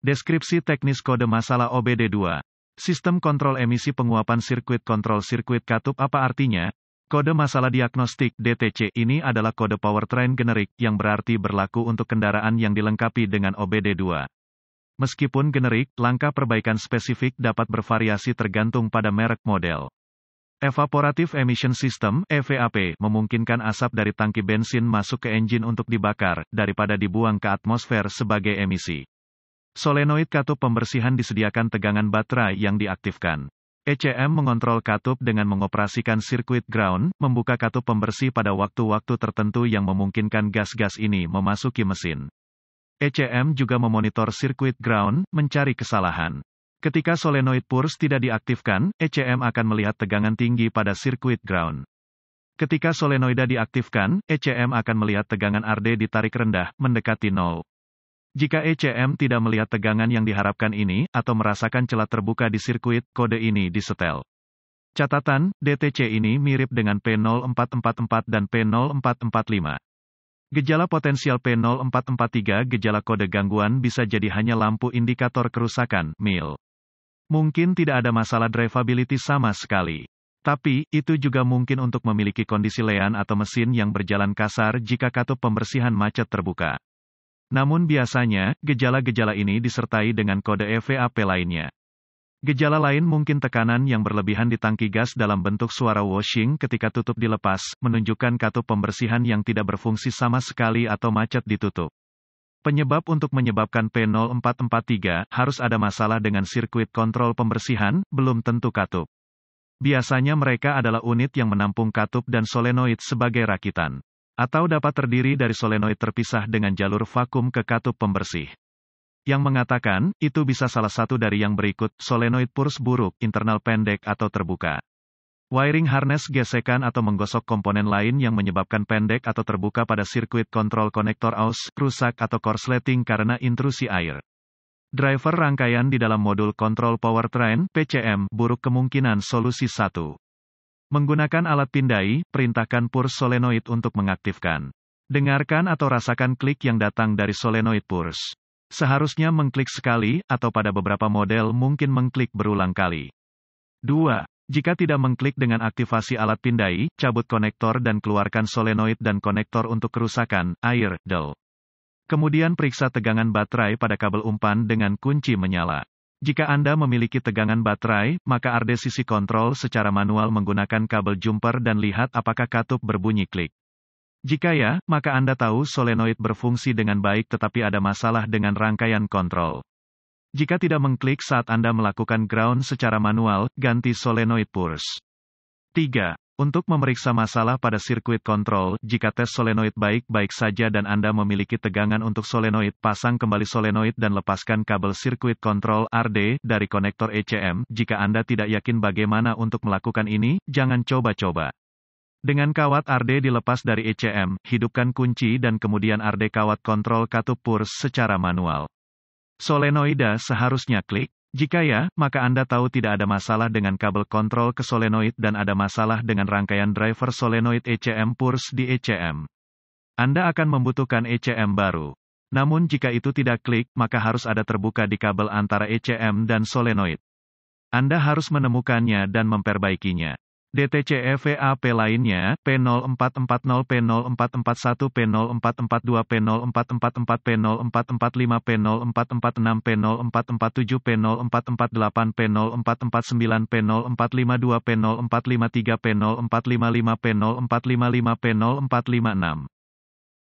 Deskripsi teknis kode masalah OBD2. Sistem kontrol emisi penguapan sirkuit kontrol sirkuit katup. Apa artinya? Kode masalah diagnostik (DTC) ini adalah kode powertrain generik yang berarti berlaku untuk kendaraan yang dilengkapi dengan OBD2. Meskipun generik, langkah perbaikan spesifik dapat bervariasi tergantung pada merek model. Evaporative Emission System (EVAP) memungkinkan asap dari tangki bensin masuk ke engine untuk dibakar, daripada dibuang ke atmosfer sebagai emisi. Solenoid katup pembersihan disediakan tegangan baterai yang diaktifkan. ECM mengontrol katup dengan mengoperasikan sirkuit ground, membuka katup pembersih pada waktu-waktu tertentu yang memungkinkan gas-gas ini memasuki mesin. ECM juga memonitor sirkuit ground, mencari kesalahan. Ketika solenoid purse tidak diaktifkan, ECM akan melihat tegangan tinggi pada sirkuit ground. Ketika solenoida diaktifkan, ECM akan melihat tegangan RD ditarik rendah, mendekati 0. Jika ECM tidak melihat tegangan yang diharapkan ini, atau merasakan celah terbuka di sirkuit, kode ini disetel. Catatan, DTC ini mirip dengan P0444 dan P0445. Gejala potensial P0443. Gejala kode gangguan bisa jadi hanya lampu indikator kerusakan, MIL. Mungkin tidak ada masalah drivability sama sekali. Tapi, itu juga mungkin untuk memiliki kondisi lean atau mesin yang berjalan kasar jika katup pembersihan macet terbuka. Namun biasanya, gejala-gejala ini disertai dengan kode EVAP lainnya. Gejala lain mungkin tekanan yang berlebihan di tangki gas dalam bentuk suara washing ketika tutup dilepas, menunjukkan katup pembersihan yang tidak berfungsi sama sekali atau macet ditutup. Penyebab untuk menyebabkan P0443 harus ada masalah dengan sirkuit kontrol pembersihan, belum tentu katup. Biasanya mereka adalah unit yang menampung katup dan solenoid sebagai rakitan. Atau dapat terdiri dari solenoid terpisah dengan jalur vakum ke katup pembersih. Yang mengatakan, itu bisa salah satu dari yang berikut, solenoid purse buruk, internal pendek atau terbuka. Wiring harness gesekan atau menggosok komponen lain yang menyebabkan pendek atau terbuka pada sirkuit kontrol konektor aus, rusak atau korsleting karena intrusi air. Driver rangkaian di dalam modul kontrol powertrain, PCM, buruk kemungkinan solusi 1. Menggunakan alat pindai, perintahkan purse solenoid untuk mengaktifkan. Dengarkan atau rasakan klik yang datang dari solenoid purse. Seharusnya mengklik sekali, atau pada beberapa model mungkin mengklik berulang kali. 2. Jika tidak mengklik dengan aktivasi alat pindai, cabut konektor dan keluarkan solenoid dan konektor untuk kerusakan, air, DEL. Kemudian periksa tegangan baterai pada kabel umpan dengan kunci menyala. Jika Anda memiliki tegangan baterai, maka RD sisi kontrol secara manual menggunakan kabel jumper dan lihat apakah katup berbunyi klik. Jika ya, maka Anda tahu solenoid berfungsi dengan baik tetapi ada masalah dengan rangkaian kontrol. Jika tidak mengklik saat Anda melakukan ground secara manual, ganti solenoid purse. 3. Untuk memeriksa masalah pada sirkuit kontrol, jika tes solenoid baik-baik saja dan Anda memiliki tegangan untuk solenoid, pasang kembali solenoid dan lepaskan kabel sirkuit kontrol RD dari konektor ECM. Jika Anda tidak yakin bagaimana untuk melakukan ini, jangan coba-coba. Dengan kawat RD dilepas dari ECM, hidupkan kunci dan kemudian RD kawat kontrol katup purse secara manual. Solenoida seharusnya klik. Jika ya, maka Anda tahu tidak ada masalah dengan kabel kontrol ke solenoid dan ada masalah dengan rangkaian driver solenoid ECM purse di ECM. Anda akan membutuhkan ECM baru. Namun jika itu tidak klik, maka harus ada terbuka di kabel antara ECM dan solenoid. Anda harus menemukannya dan memperbaikinya. DTC EVAP lainnya, P0440, P0441, P0442, P0444, P0445, P0446, P0447, P0448, P0449, P0452, P0453, P0455, P0455, P0456.